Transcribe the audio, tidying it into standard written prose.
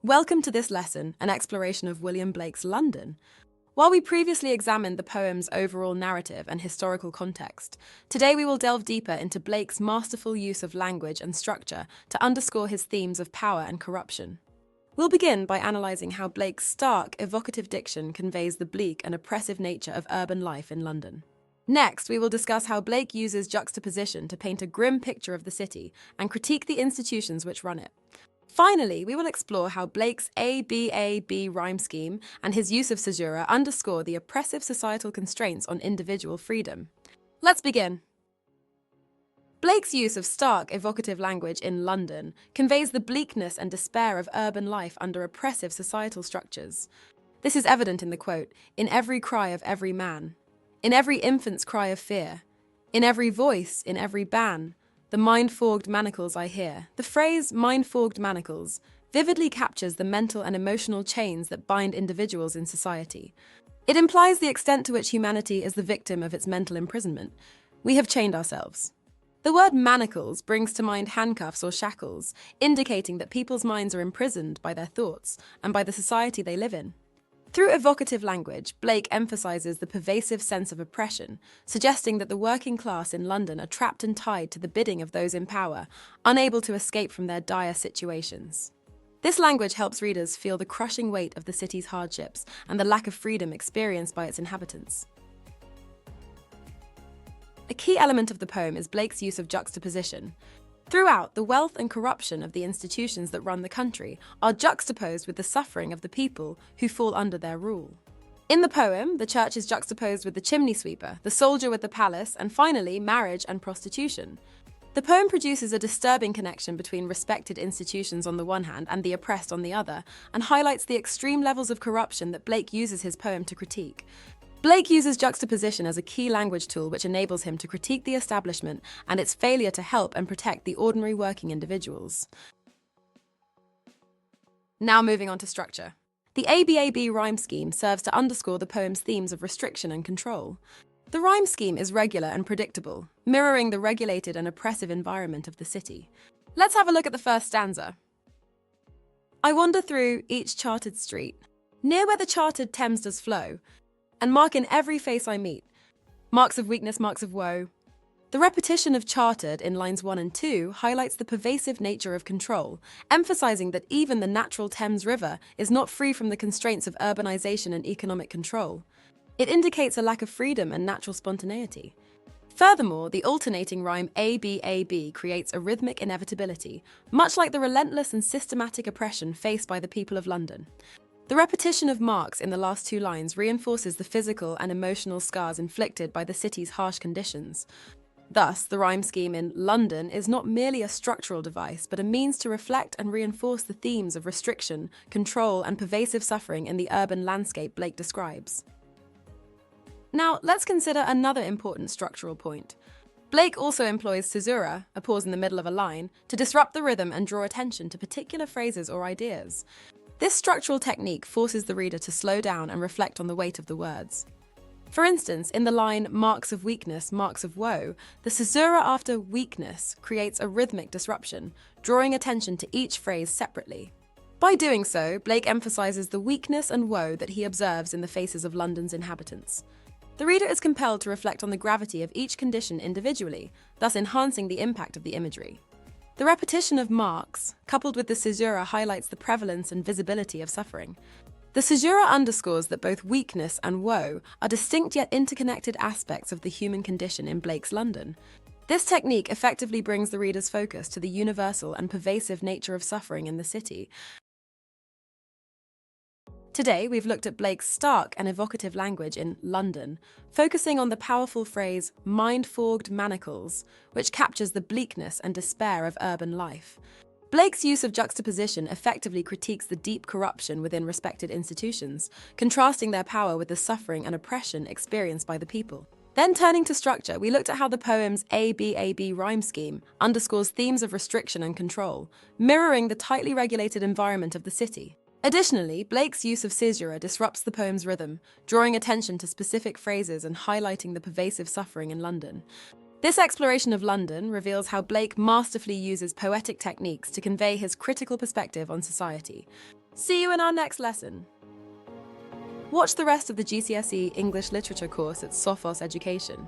Welcome to this lesson, an exploration of William Blake's London. While we previously examined the poem's overall narrative and historical context, today we will delve deeper into Blake's masterful use of language and structure to underscore his themes of power and corruption. We'll begin by analysing how Blake's stark, evocative diction conveys the bleak and oppressive nature of urban life in London. Next, we will discuss how Blake uses juxtaposition to paint a grim picture of the city and critique the institutions which run it. Finally, we will explore how Blake's ABAB rhyme scheme and his use of caesura underscore the oppressive societal constraints on individual freedom. Let's begin. Blake's use of stark, evocative language in London conveys the bleakness and despair of urban life under oppressive societal structures. This is evident in the quote, "In every cry of every man, in every infant's cry of fear, in every voice, in every ban, the mind-fogged manacles I hear." The phrase mind-fogged manacles vividly captures the mental and emotional chains that bind individuals in society. It implies the extent to which humanity is the victim of its mental imprisonment. We have chained ourselves. The word manacles brings to mind handcuffs or shackles, indicating that people's minds are imprisoned by their thoughts and by the society they live in. Through evocative language, Blake emphasizes the pervasive sense of oppression, suggesting that the working class in London are trapped and tied to the bidding of those in power, unable to escape from their dire situations. This language helps readers feel the crushing weight of the city's hardships and the lack of freedom experienced by its inhabitants. A key element of the poem is Blake's use of juxtaposition. Throughout, the wealth and corruption of the institutions that run the country are juxtaposed with the suffering of the people who fall under their rule. In the poem, the church is juxtaposed with the chimney sweeper, the soldier with the palace, and finally, marriage and prostitution. The poem produces a disturbing connection between respected institutions on the one hand and the oppressed on the other, and highlights the extreme levels of corruption that Blake uses his poem to critique. Blake uses juxtaposition as a key language tool which enables him to critique the establishment and its failure to help and protect the ordinary working individuals. Now moving on to structure. The ABAB rhyme scheme serves to underscore the poem's themes of restriction and control. The rhyme scheme is regular and predictable, mirroring the regulated and oppressive environment of the city. Let's have a look at the first stanza. I wander through each chartered street, near where the chartered Thames does flow, and mark in every face I meet, marks of weakness, marks of woe. The repetition of chartered in lines 1 and 2 highlights the pervasive nature of control, emphasizing that even the natural Thames River is not free from the constraints of urbanization and economic control. It indicates a lack of freedom and natural spontaneity. Furthermore, the alternating rhyme ABAB creates a rhythmic inevitability, much like the relentless and systematic oppression faced by the people of London. The repetition of marks in the last two lines reinforces the physical and emotional scars inflicted by the city's harsh conditions. Thus, the rhyme scheme in London is not merely a structural device, but a means to reflect and reinforce the themes of restriction, control, and pervasive suffering in the urban landscape Blake describes. Now, let's consider another important structural point. Blake also employs caesura, a pause in the middle of a line, to disrupt the rhythm and draw attention to particular phrases or ideas. This structural technique forces the reader to slow down and reflect on the weight of the words. For instance, in the line, marks of weakness, marks of woe, the caesura after weakness creates a rhythmic disruption, drawing attention to each phrase separately. By doing so, Blake emphasizes the weakness and woe that he observes in the faces of London's inhabitants. The reader is compelled to reflect on the gravity of each condition individually, thus enhancing the impact of the imagery. The repetition of marks, coupled with the caesura, highlights the prevalence and visibility of suffering. The caesura underscores that both weakness and woe are distinct yet interconnected aspects of the human condition in Blake's London. This technique effectively brings the reader's focus to the universal and pervasive nature of suffering in the city. Today, we've looked at Blake's stark and evocative language in London, focusing on the powerful phrase mind-fogged manacles, which captures the bleakness and despair of urban life. Blake's use of juxtaposition effectively critiques the deep corruption within respected institutions, contrasting their power with the suffering and oppression experienced by the people. Then turning to structure, we looked at how the poem's ABAB rhyme scheme underscores themes of restriction and control, mirroring the tightly regulated environment of the city. Additionally, Blake's use of caesura disrupts the poem's rhythm, drawing attention to specific phrases and highlighting the pervasive suffering in London. This exploration of London reveals how Blake masterfully uses poetic techniques to convey his critical perspective on society. See you in our next lesson. Watch the rest of the GCSE English Literature course at Sophos Education.